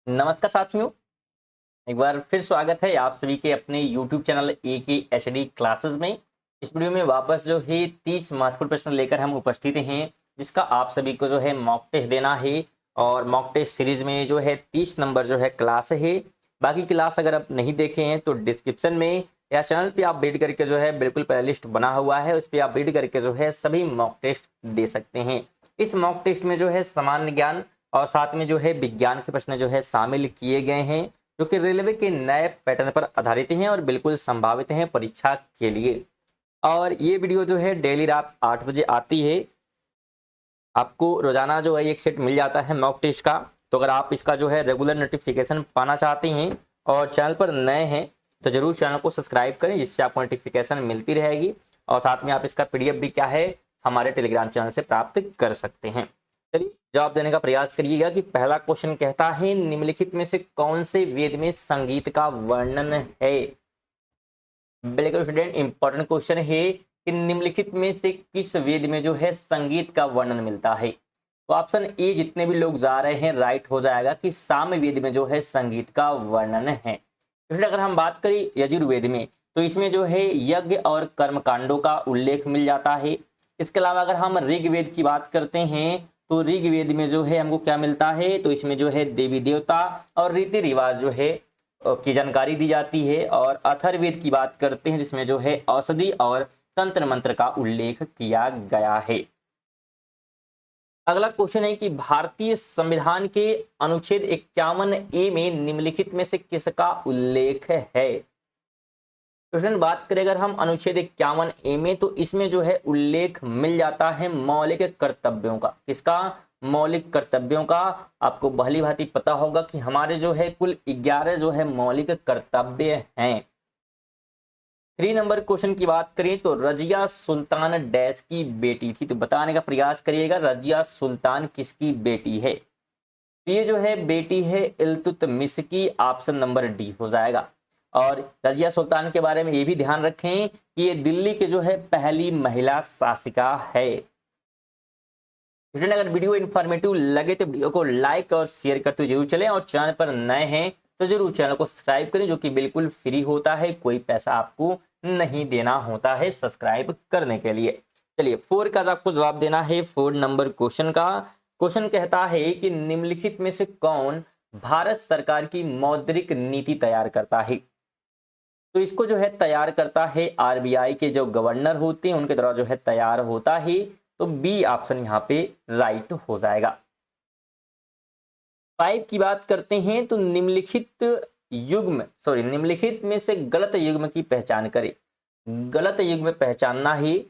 नमस्कार साथियों, एक बार फिर स्वागत है आप सभी के अपने YouTube चैनल AKHD क्लासेस में। इस वीडियो में वापस जो है 30 महत्वपूर्ण प्रश्न लेकर हम उपस्थित हैं, जिसका आप सभी को जो है मॉक टेस्ट देना है। और मॉक टेस्ट सीरीज में जो है 30 नंबर जो है क्लास है। बाकी क्लास अगर आप नहीं देखे हैं तो डिस्क्रिप्शन में या चैनल पे आप रीड करके जो है बिल्कुल प्ले लिस्ट बना हुआ है, उस पर आप रीड करके जो है सभी मॉक टेस्ट दे सकते हैं। इस मॉक टेस्ट में जो है सामान्य ज्ञान और साथ में जो है विज्ञान के प्रश्न जो है शामिल किए गए हैं, जो कि रेलवे के नए पैटर्न पर आधारित हैं और बिल्कुल संभावित हैं परीक्षा के लिए। और ये वीडियो जो है डेली रात 8 बजे आती है। आपको रोजाना जो है एक सेट मिल जाता है मॉक टेस्ट का। तो अगर आप इसका जो है रेगुलर नोटिफिकेशन पाना चाहते हैं और चैनल पर नए हैं तो जरूर चैनल को सब्सक्राइब करें, जिससे आपको नोटिफिकेशन मिलती रहेगी। और साथ में आप इसका PDF भी क्या है हमारे टेलीग्राम चैनल से प्राप्त कर सकते हैं। चलिए जवाब देने का प्रयास करिएगा कि पहला क्वेश्चन कहता है निम्नलिखित में से कौन से वेद में संगीत का वर्णन है। बिल्कुल स्टूडेंट, इंपॉर्टेंट क्वेश्चन है कि निम्नलिखित में से किस वेद में जो है संगीत का वर्णन मिलता है। तो ऑप्शन ए जितने भी लोग जा रहे हैं राइट हो जाएगा कि साम वेद में जो है संगीत का वर्णन है। इसलिए अगर हम बात करें यजुर्वेद में तो इसमें जो है यज्ञ और कर्म कांडों का उल्लेख मिल जाता है। इसके अलावा अगर हम ऋग्वेद की बात करते हैं तो ऋग्वेद में जो है हमको क्या मिलता है, तो इसमें जो है देवी देवता और रीति रिवाज जो है की जानकारी दी जाती है। और अथर्ववेद की बात करते हैं जिसमें जो है औषधि और तंत्र मंत्र का उल्लेख किया गया है। अगला क्वेश्चन है कि भारतीय संविधान के अनुच्छेद 51A में निम्नलिखित में से किसका उल्लेख है। क्वेश्चन बात करें अगर हम अनुच्छेद 51A में तो इसमें जो है उल्लेख मिल जाता है मौलिक कर्तव्यों का। किसका? मौलिक कर्तव्यों का। आपको भली भांति पता होगा कि हमारे जो है कुल 11 जो है मौलिक कर्तव्य हैं। 3 नंबर क्वेश्चन की बात करें तो रजिया सुल्तान डैश की बेटी थी, तो बताने का प्रयास करिएगा रजिया सुल्तान किसकी बेटी है। ये जो है बेटी है इल्तुतमिश की। ऑप्शन नंबर डी हो जाएगा। और रजिया सुल्तान के बारे में ये भी ध्यान रखें कि ये दिल्ली के जो है पहली महिला शासिका है। अगर वीडियो इन्फॉर्मेटिव लगे तो वीडियो को लाइक और शेयर करते हुए जरूर चलें। और चैनल पर नए हैं तो जरूर चैनल को सब्सक्राइब करें, जो कि बिल्कुल फ्री होता है, कोई पैसा आपको नहीं देना होता है सब्सक्राइब करने के लिए। चलिए 4 का आपको जवाब देना है 4 नंबर क्वेश्चन का। क्वेश्चन कहता है कि निम्नलिखित में से कौन भारत सरकार की मौद्रिक नीति तैयार करता है। तो इसको जो है तैयार करता है RBI के जो गवर्नर होते हैं उनके द्वारा जो है तैयार होता है। तो बी ऑप्शन यहाँ पे राइट हो जाएगा। 5 की बात करते हैं तो निम्नलिखित में से गलत युग्म की पहचान करें। गलत युग्म पहचानना है।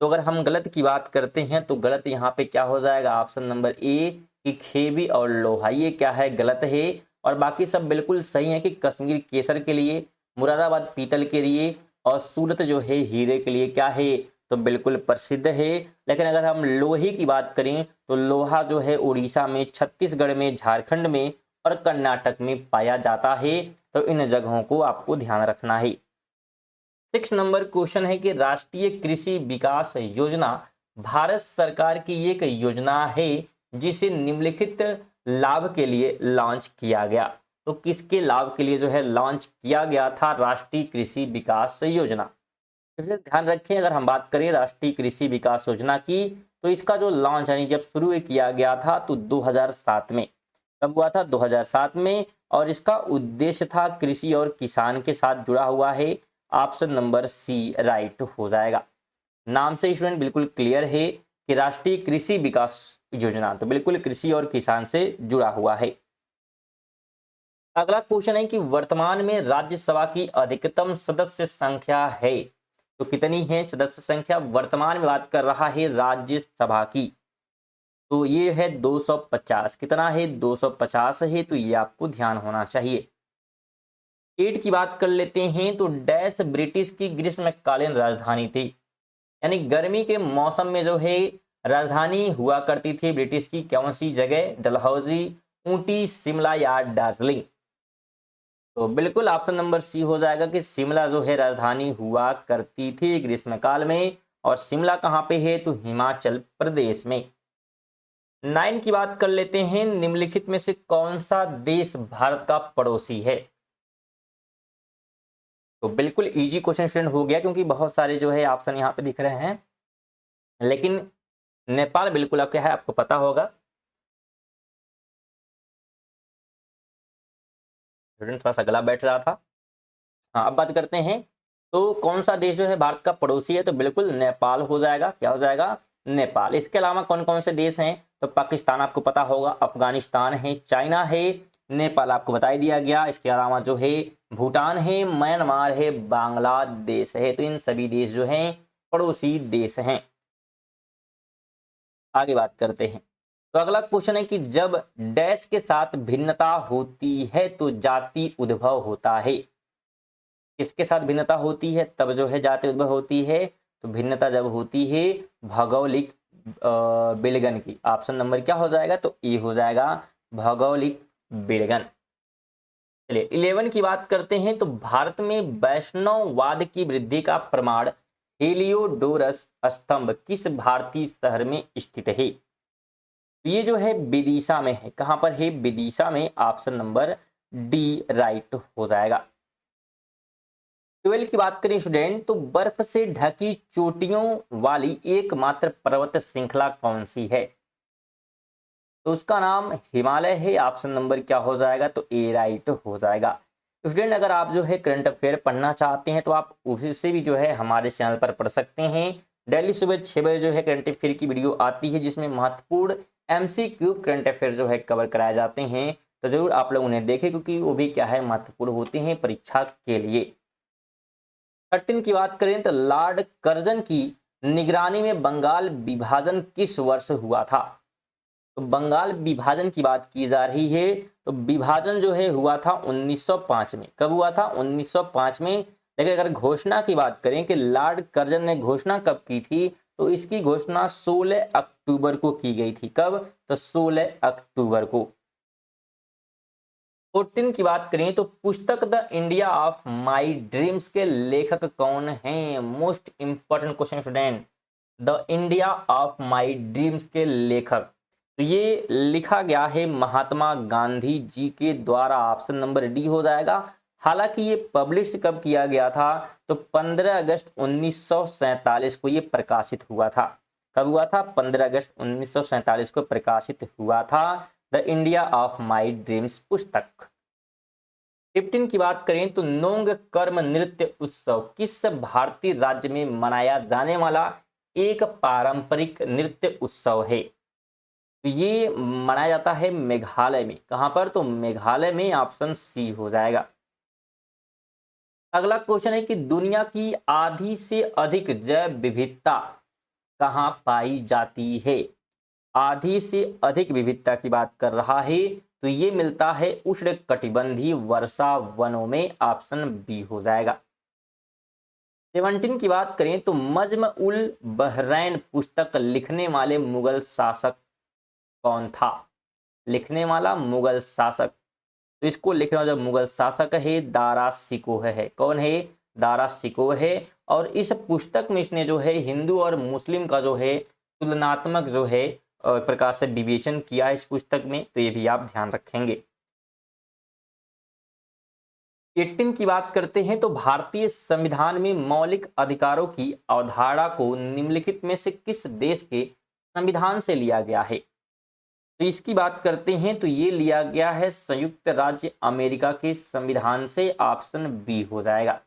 तो अगर हम गलत की बात करते हैं तो गलत यहाँ पे क्या हो जाएगा, ऑप्शन नंबर ए कि खेबी और लोहा, ये क्या है गलत है। और बाकी सब बिल्कुल सही है कि कश्मीर केसर के लिए, मुरादाबाद पीतल के लिए और सूरत जो है हीरे के लिए क्या है, तो बिल्कुल प्रसिद्ध है। लेकिन अगर हम लोहे की बात करें तो लोहा जो है उड़ीसा में, छत्तीसगढ़ में, झारखंड में और कर्नाटक में पाया जाता है। तो इन जगहों को आपको ध्यान रखना है। 6 नंबर क्वेश्चन है कि राष्ट्रीय कृषि विकास योजना भारत सरकार की एक योजना है जिसे निम्नलिखित लाभ के लिए लॉन्च किया गया। तो किसके लाभ के लिए जो है लॉन्च किया गया था राष्ट्रीय कृषि विकास योजना। इसलिए ध्यान रखें अगर हम बात करें राष्ट्रीय कृषि विकास योजना की तो इसका जो लॉन्च यानी जब शुरू किया गया था तो 2007 में। कब हुआ था? 2007 में। और इसका उद्देश्य था कृषि और किसान के साथ जुड़ा हुआ है। ऑप्शन नंबर सी राइट हो जाएगा। नाम से स्टूडेंट बिल्कुल क्लियर है कि राष्ट्रीय कृषि विकास योजना तो बिल्कुल कृषि और किसान से जुड़ा हुआ है। अगला क्वेश्चन है कि वर्तमान में राज्यसभा की अधिकतम सदस्य संख्या है। तो कितनी है सदस्य संख्या? वर्तमान में बात कर रहा है राज्यसभा की, तो ये है 250। कितना है? 250 है। तो ये आपको ध्यान होना चाहिए। 8 की बात कर लेते हैं तो डैश ब्रिटिश की ग्रीष्मकालीन राजधानी थी। यानी गर्मी के मौसम में जो है राजधानी हुआ करती थी ब्रिटिश की कौन सी जगह? डलहौजी, ऊटी, शिमला या दार्जिलिंग। तो बिल्कुल ऑप्शन नंबर सी हो जाएगा कि शिमला जो है राजधानी हुआ करती थी ग्रीष्मकाल में। और शिमला कहाँ पे है? तो हिमाचल प्रदेश में। 9 की बात कर लेते हैं, निम्नलिखित में से कौन सा देश भारत का पड़ोसी है। तो बिल्कुल इजी क्वेश्चन स्टूडेंट हो गया, क्योंकि बहुत सारे जो है ऑप्शन यहाँ पे दिख रहे हैं, लेकिन नेपाल बिल्कुल आपके है, आपको पता होगा। स्टूडेंट थोड़ा सा गला बैठ रहा था। हाँ, अब बात करते हैं, तो कौन सा देश जो है भारत का पड़ोसी है, तो बिल्कुल नेपाल हो जाएगा। क्या हो जाएगा? नेपाल। इसके अलावा कौन कौन से देश हैं, तो पाकिस्तान आपको पता होगा, अफगानिस्तान है, चाइना है, नेपाल आपको बता ही दिया गया। इसके अलावा जो है भूटान है, म्यांमार है, बांग्लादेश है। तो इन सभी देश जो हैं पड़ोसी देश हैं। आगे बात करते हैं, तो अगला क्वेश्चन है कि जब डैश के साथ भिन्नता होती है तो जाति उद्भव होता है। किसके साथ भिन्नता होती है तब जो है जाति उद्भव होती है? तो भिन्नता जब होती है भौगोलिक विलगन की। ऑप्शन नंबर क्या हो जाएगा? तो ए हो जाएगा, भौगोलिक विलगन। चलिए 11 की बात करते हैं, तो भारत में वैष्णववाद की वृद्धि का प्रमाण हेलियोडोरस स्तंभ किस भारतीय शहर में स्थित है? ये जो है विदिशा में है। कहां पर है? विदिशा में। ऑप्शन नंबर डी राइट हो जाएगा। 12 की बात करें स्टूडेंट, तो बर्फ से ढकी चोटियों वाली एकमात्र पर्वत श्रृंखला कौन सी है? तो उसका नाम हिमालय है। ऑप्शन नंबर क्या हो जाएगा? तो ए राइट हो जाएगा। स्टूडेंट अगर आप जो है करंट अफेयर पढ़ना चाहते हैं तो आप उसी से भी जो है हमारे चैनल पर पढ़ सकते हैं। डेली सुबह 6 बजे जो है करंट अफेयर की वीडियो आती है, जिसमें महत्वपूर्ण MCQ करंट अफेयर जो है कवर कराए जाते हैं। तो जरूर आप लोग उन्हें देखें, क्योंकि वो भी क्या है महत्वपूर्ण होते हैं परीक्षा के लिए। 13 की बात करें, तो लॉर्ड कर्जन की निगरानी में बंगाल विभाजन किस वर्ष हुआ था? तो बंगाल विभाजन की बात की जा रही है, तो विभाजन जो है हुआ था 1905 में। कब हुआ था? 1905 में। लेकिन अगर घोषणा की बात करें कि लॉर्ड कर्जन ने घोषणा कब की थी, तो इसकी घोषणा 16 अक्टूबर को की गई थी। कब? तो 16 अक्टूबर को। 14 की बात करें, तो पुस्तक the India of my dreams के लेखक कौन हैं? Most important question student. The India of my dreams के लेखक, तो ये लिखा गया है महात्मा गांधी जी के द्वारा। ऑप्शन नंबर डी हो जाएगा। हालांकि ये पब्लिश कब किया गया था? तो 15 अगस्त 1947 को ये प्रकाशित हुआ था। कब हुआ था? 15 अगस्त 1947 को प्रकाशित हुआ था the India of my dreams पुस्तक। 15 की बात करें, तो नोंग कर्म नृत्य उत्सव किस भारतीय राज्य में मनाया जाने वाला एक पारंपरिक नृत्य उत्सव है? तो ये मनाया जाता है मेघालय में। कहां पर? तो मेघालय में। ऑप्शन सी हो जाएगा। अगला क्वेश्चन है कि दुनिया की आधी से अधिक जैव विविधता कहां पाई जाती है? आधी से अधिक विविधता की बात कर रहा है, तो ये मिलता है उष्णकटिबंधीय वर्षा वनों में। ऑप्शन बी हो जाएगा। 17 की बात करें, तो मजम उल बहरैन पुस्तक लिखने वाले मुगल शासक कौन था? लिखने वाला मुगल शासक, तो इसको लिखने वाला जो मुगल शासक है दारा शिकोह है। कौन है? दारा शिकोह है। और इस पुस्तक में इसने जो है हिंदू और मुस्लिम का जो है तुलनात्मक जो है प्रकार से विवेचन किया है इस पुस्तक में। तो ये भी आप ध्यान रखेंगे। 18 की बात करते हैं, तो भारतीय संविधान में मौलिक अधिकारों की अवधारणा को निम्नलिखित में से किस देश के संविधान से लिया गया है? तो इसकी बात करते हैं, तो ये लिया गया है संयुक्त राज्य अमेरिका के संविधान से। ऑप्शन बी हो जाएगा।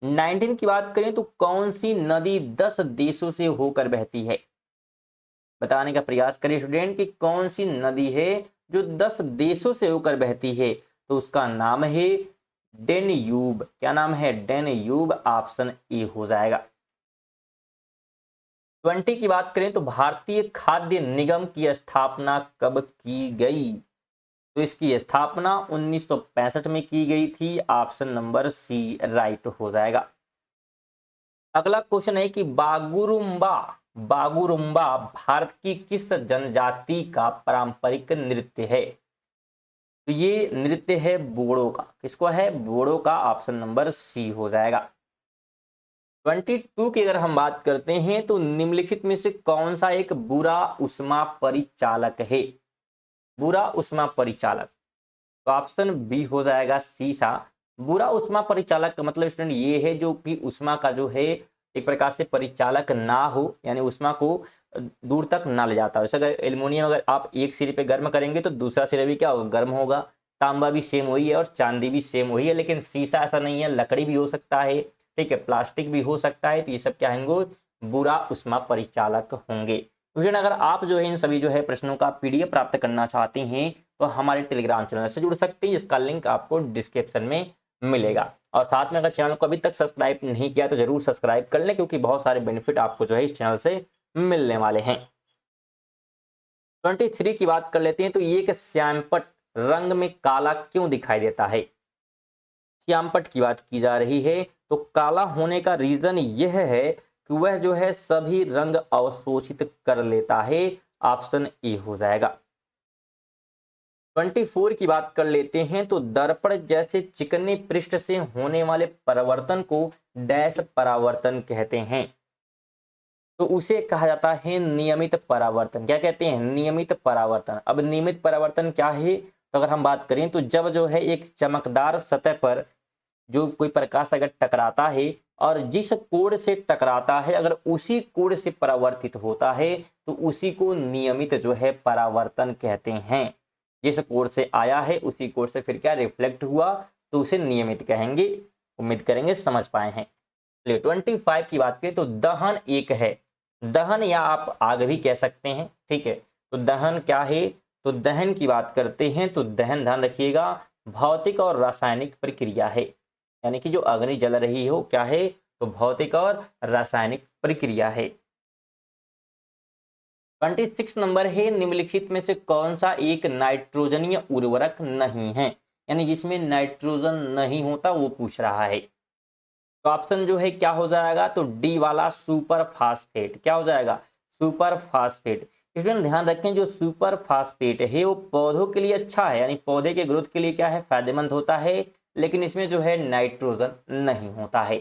19 की बात करें, तो कौन सी नदी 10 देशों से होकर बहती है? बताने का प्रयास करें स्टूडेंट कि कौन सी नदी है जो 10 देशों से होकर बहती है। तो उसका नाम है डेन्यूब। क्या नाम है? डेन्यूब। ऑप्शन ए हो जाएगा। 20 की बात करें, तो भारतीय खाद्य निगम की स्थापना कब की गई? तो इसकी स्थापना 1965 में की गई थी। ऑप्शन नंबर सी राइट हो जाएगा। अगला क्वेश्चन है कि बागुरुम्बा बागुरुम्बा भारत की किस जनजाति का पारंपरिक नृत्य है? तो ये नृत्य है बोड़ो का। किसको है? बोड़ो का। ऑप्शन नंबर सी हो जाएगा। 22 की अगर हम बात करते हैं तो निम्नलिखित में से कौन सा एक बुरा उष्मा परिचालक है? बुरा उष्मा परिचालक, तो ऑप्शन बी हो जाएगा शीशा। बुरा उष्मा परिचालक का मतलब स्टूडेंट ये है जो कि उष्मा का जो है एक प्रकार से परिचालक ना हो, यानी उष्मा को दूर तक ना ले जाता हो। जैसे अगर एल्युमिनियम अगर आप एक सिरे पे गर्म करेंगे तो दूसरा सिरा भी क्या होगा, गर्म होगा। तांबा भी सेम वही है और चांदी भी सेम वही है, लेकिन शीशा ऐसा नहीं है, लकड़ी भी हो सकता है, ठीक है, प्लास्टिक भी हो सकता है। तो ये सब क्या होंगे, बुरा उष्मा परिचालक होंगे। स्टूडेंट अगर आप जो है इन सभी जो है प्रश्नों का पीडीएफ प्राप्त करना चाहते हैं तो हमारे टेलीग्राम चैनल से जुड़ सकते हैं, जिसका लिंक आपको डिस्क्रिप्शन में मिलेगा। और साथ में अगर चैनल को अभी तक सब्सक्राइब नहीं किया तो जरूर सब्सक्राइब कर लें, क्योंकि बहुत सारे बेनिफिट आपको जो है इस चैनल से मिलने वाले हैं। 23 की बात कर लेते हैं। तो ये एक श्यामपट रंग में काला क्यों दिखाई देता है? श्यामपट की बात की जा रही है। तो काला होने का रीजन यह है कि वह जो है सभी रंग अवशोषित कर लेता है। ऑप्शन ए हो जाएगा। 24 की बात कर लेते हैं। तो दर्पण जैसे चिकने पृष्ठ से होने वाले परिवर्तन को डैश परावर्तन कहते हैं। तो उसे कहा जाता है नियमित परावर्तन। क्या कहते हैं? नियमित परावर्तन। अब नियमित परावर्तन क्या है? तो अगर हम बात करें तो जब जो है एक चमकदार सतह पर जो कोई प्रकाश अगर टकराता है और जिस कोण से टकराता है अगर उसी कोण से परावर्तित होता है तो उसी को नियमित जो है परावर्तन कहते हैं। जिस कोण से आया है उसी कोण से फिर क्या रिफ्लेक्ट हुआ तो उसे नियमित कहेंगे। उम्मीद करेंगे समझ पाए हैं। चलिए 25 की बात करें तो दहन एक है। दहन या आप आग भी कह सकते हैं, ठीक है। तो दहन क्या है? तो दहन की बात करते हैं तो दहन, ध्यान रखिएगा, भौतिक और रासायनिक प्रक्रिया है। यानी कि जो अग्नि जल रही हो क्या है? तो भौतिक और रासायनिक प्रक्रिया है। 26 नंबर है, निम्नलिखित में से कौन सा एक नाइट्रोजनीय उर्वरक नहीं है? यानी जिसमें नाइट्रोजन नहीं होता वो पूछ रहा है। तो ऑप्शन जो है क्या हो जाएगा? तो डी वाला सुपर फास्फेट। क्या हो जाएगा? Super phosphate. इसमें ध्यान रखें जो सुपर फास्फेट है वो पौधों के लिए अच्छा है, यानी पौधे के ग्रोथ के लिए क्या है, फायदेमंद होता है, लेकिन इसमें जो है नाइट्रोजन नहीं होता है।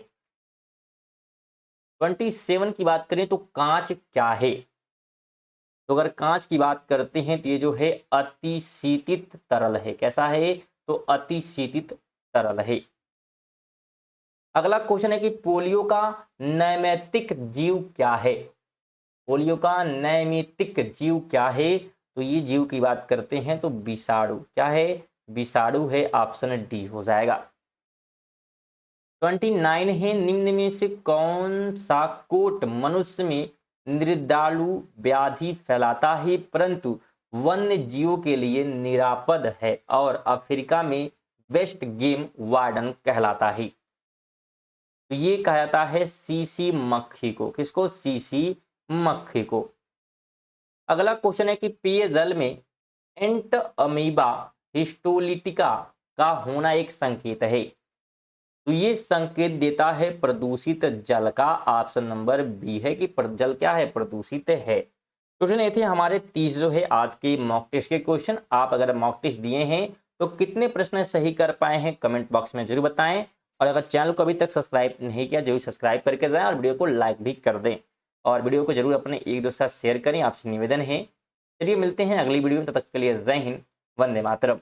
27 की बात करें तो कांच क्या है? तो अगर कांच की बात करते हैं तो ये जो है अतिशीतित तरल है। कैसा है? तो अतिशीतित तरल है। अगला क्वेश्चन है कि पोलियो का नैमित्तिक जीव क्या है? पोलियो का नैमित्तिक जीव क्या है? तो ये जीव की बात करते हैं तो विषाणु। क्या है? विषाणु है। ऑप्शन डी हो जाएगा। 29 है, निम्न में से कौन सा कोट मनुष्य में निर्दालु व्याधि फैलाता है परंतु वन्य जीवों के लिए निरापद है और अफ्रीका में बेस्ट गेम वार्डन कहलाता है? तो ये कहा जाता है सीसी मक्खी को। किसको? सीसी मक्खी को। अगला क्वेश्चन है कि पेयजल में एंट अमीबा हिस्टोलिटिका का होना एक संकेत है। तो ये संकेत देता है प्रदूषित जल का। ऑप्शन नंबर बी है कि जल क्या है? प्रदूषित है। क्वेश्चन ये थे हमारे 30 जो है आज के मॉक टेस्ट के क्वेश्चन। आप अगर मॉक टेस्ट दिए हैं तो कितने प्रश्न सही कर पाए हैं कमेंट बॉक्स में जरूर बताएं। और अगर चैनल को अभी तक सब्सक्राइब नहीं किया जरूर सब्सक्राइब करके जाएं और वीडियो को लाइक भी कर दें और वीडियो को जरूर अपने एक दोस्त के साथ शेयर करें। आपसे निवेदन है। चलिए मिलते हैं अगली वीडियो में, तब तक के लिए जय हिंद, वंदे मातरम।